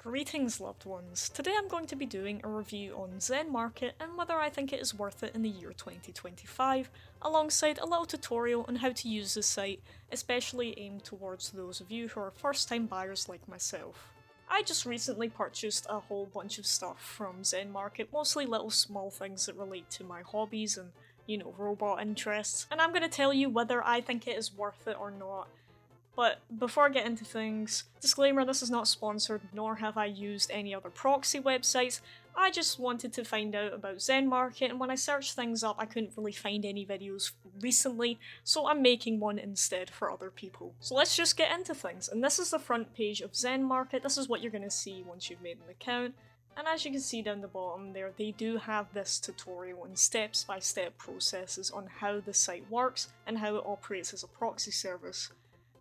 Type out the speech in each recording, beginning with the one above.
Greetings loved ones, today I'm going to be doing a review on Zenmarket and whether I think it is worth it in the year 2025, alongside a little tutorial on how to use the site, especially aimed towards those of you who are first time buyers like myself. I just recently purchased a whole bunch of stuff from Zenmarket, mostly little small things that relate to my hobbies and, robot interests, and I'm going to tell you whether I think it is worth it or not. But before I get into things, disclaimer, this is not sponsored, nor have I used any other proxy websites. I just wanted to find out about Zenmarket, and when I searched things up I couldn't really find any videos recently, so I'm making one instead for other people. So let's just get into things, and this is the front page of Zenmarket. This is what you're going to see once you've made an account. And as you can see down the bottom there, they do have this tutorial and step-by-step processes on how the site works and how it operates as a proxy service.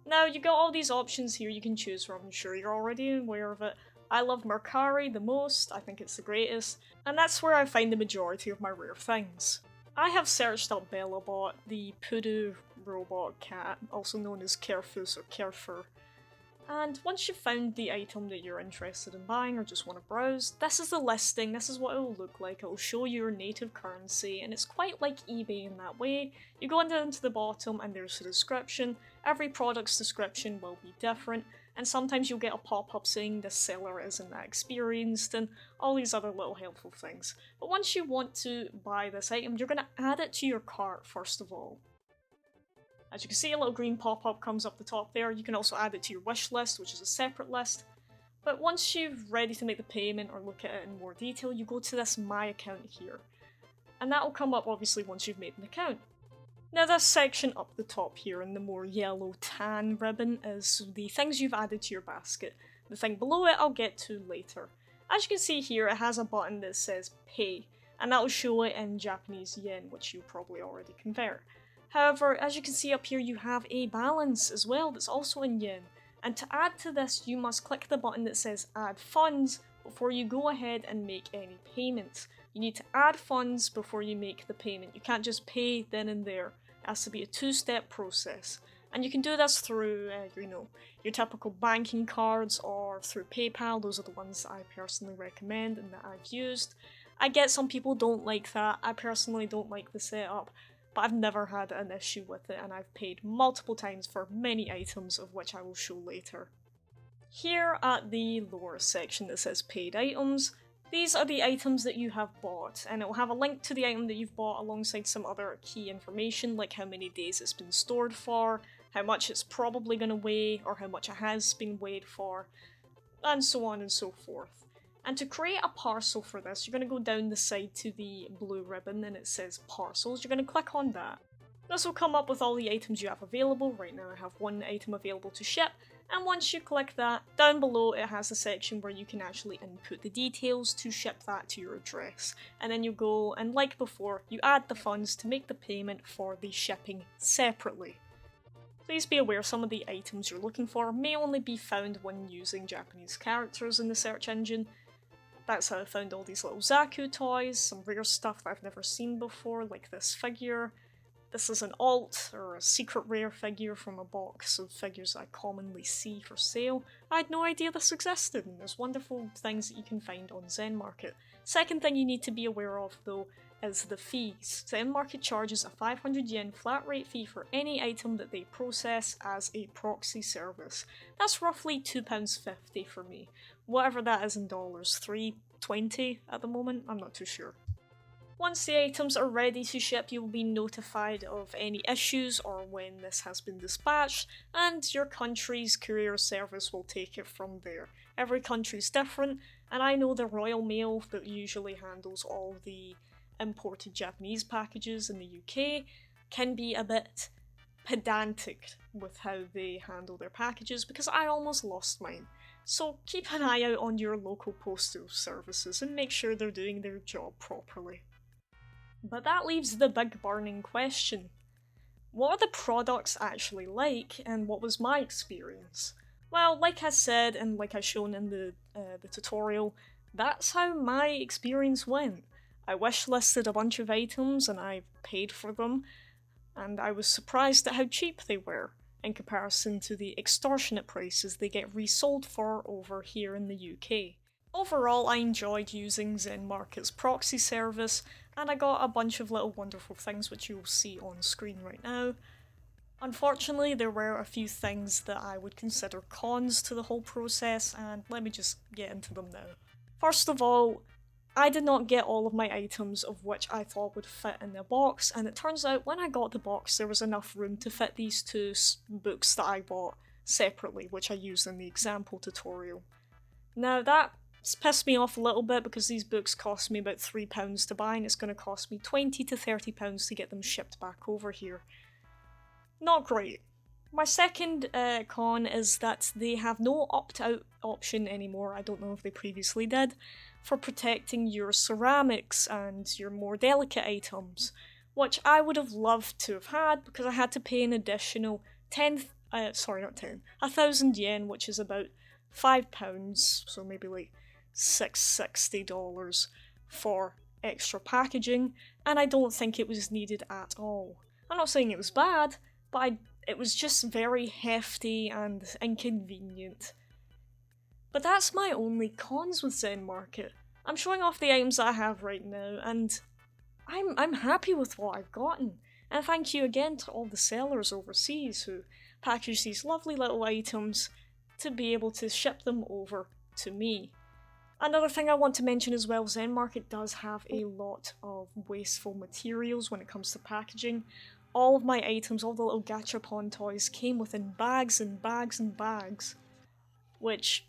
Now, you got all these options here you can choose from. I'm sure you're already aware of it. I love Mercari the most, I think it's the greatest, and that's where I find the majority of my rare things. I have searched up Bellabot, the poodoo robot cat, also known as Kerfus or Kerfur. And once you've found the item that you're interested in buying or just want to browse, this is the listing, this is what it will look like. It will show you your native currency, and it's quite like eBay in that way. You go down to the bottom and there's a description. Every product's description will be different, and sometimes you'll get a pop-up saying this seller isn't that experienced and all these other little helpful things. But once you want to buy this item, you're going to add it to your cart first of all. As you can see, a little green pop-up comes up the top there. You can also add it to your wish list, which is a separate list. But once you're ready to make the payment or look at it in more detail, you go to this My Account here. And that will come up obviously once you've made an account. Now this section up the top here in the more yellow tan ribbon is the things you've added to your basket. The thing below it I'll get to later. As you can see here, it has a button that says Pay, and that will show it in Japanese yen, which you'll probably already convert. However, as you can see up here, you have a balance as well that's also in yen. And to add to this, you must click the button that says Add Funds before you go ahead and make any payments. You need to add funds before you make the payment. You can't just pay then and there. It has to be a two-step process. And you can do this through, your typical banking cards or through PayPal. Those are the ones that I personally recommend and that I've used. I get some people don't like that. I personally don't like the setup. But I've never had an issue with it, and I've paid multiple times for many items, of which I will show later. Here at the lower section that says Paid Items, these are the items that you have bought, and it will have a link to the item that you've bought alongside some other key information like how many days it's been stored for, how much it's probably going to weigh, or how much it has been weighed for, and so on and so forth. And to create a parcel for this, you're going to go down the side to the blue ribbon and it says Parcels. You're going to click on that. This will come up with all the items you have available. Right now I have one item available to ship, and once you click that, down below it has a section where you can actually input the details to ship that to your address. And then you go and, like before, you add the funds to make the payment for the shipping separately. Please be aware some of the items you're looking for may only be found when using Japanese characters in the search engine. That's how I found all these little Zaku toys, some rare stuff that I've never seen before, like this figure. This is an alt, or a secret rare figure from a box of figures I commonly see for sale. I had no idea this existed, and there's wonderful things that you can find on Zenmarket. Second thing you need to be aware of, though, is the fees. Zenmarket charges a 500 yen flat rate fee for any item that they process as a proxy service. That's roughly £2.50 for me. Whatever that is in dollars, $3.20 at the moment, I'm not too sure. Once the items are ready to ship, you will be notified of any issues or when this has been dispatched, and your country's courier service will take it from there. Every country's different, and I know the Royal Mail that usually handles all the imported Japanese packages in the UK can be a bit pedantic with how they handle their packages because I almost lost mine. So keep an eye out on your local postal services and make sure they're doing their job properly. But that leaves the big burning question. What are the products actually like, and what was my experience? Well, like I said, and like I've shown in the tutorial, that's how my experience went. I wishlisted a bunch of items and I paid for them, and I was surprised at how cheap they were. in comparison to the extortionate prices they get resold for over here in the UK. Overall, I enjoyed using Zenmarket's proxy service, and I got a bunch of little wonderful things which you'll see on screen right now. Unfortunately, there were a few things that I would consider cons to the whole process, and let me just get into them now. First of all, I did not get all of my items of which I thought would fit in the box, and it turns out when I got the box there was enough room to fit these two books that I bought separately, which I used in the example tutorial. Now that's pissed me off a little bit because these books cost me about £3 to buy, and it's going to cost me £20 to £30 to get them shipped back over here. Not great. My second con is that they have no opt-out option anymore, I don't know if they previously did, for protecting your ceramics and your more delicate items, which I would have loved to have had because I had to pay an additional 1,000 yen, which is about £5, so maybe like $660 for extra packaging, and I don't think it was needed at all. I'm not saying it was bad, but it was just very hefty and inconvenient. But that's my only cons with Zenmarket. I'm showing off the items that I have right now, and I'm happy with what I've gotten. And thank you again to all the sellers overseas who package these lovely little items to be able to ship them over to me. Another thing I want to mention as well, Zenmarket does have a lot of wasteful materials when it comes to packaging. All of my items, all the little gachapon toys, came within bags and bags and bags, which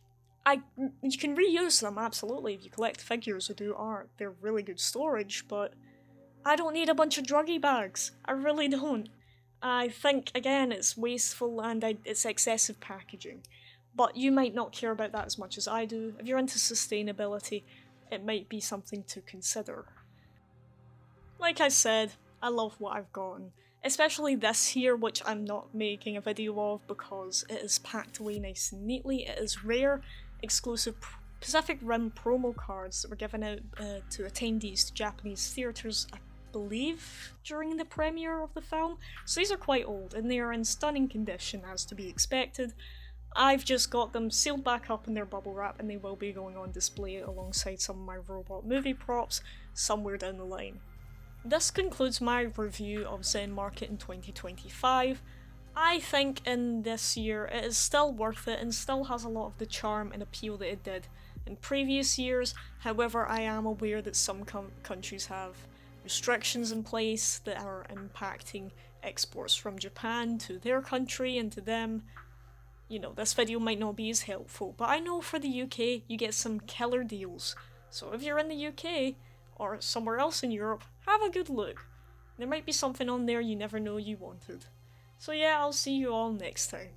you can reuse them, absolutely, if you collect figures or do art. They're really good storage, but I don't need a bunch of druggy bags. I really don't. I think, again, it's wasteful and it's excessive packaging. But you might not care about that as much as I do. If you're into sustainability, it might be something to consider. Like I said, I love what I've gotten. Especially this here, which I'm not making a video of because it is packed away nice and neatly. It is rare, exclusive Pacific Rim promo cards that were given out to attendees to Japanese theatres, I believe, during the premiere of the film. So these are quite old, and they are in stunning condition, as to be expected. I've just got them sealed back up in their bubble wrap, and they will be going on display alongside some of my robot movie props somewhere down the line. This concludes my review of Zenmarket in 2025. I think in this year it is still worth it and still has a lot of the charm and appeal that it did in previous years. However, I am aware that some countries have restrictions in place that are impacting exports from Japan to their country and to them. You know, this video might not be as helpful, but I know for the UK you get some killer deals. So if you're in the UK, or somewhere else in Europe, have a good look. There might be something on there you never know you wanted. So yeah, I'll see you all next time.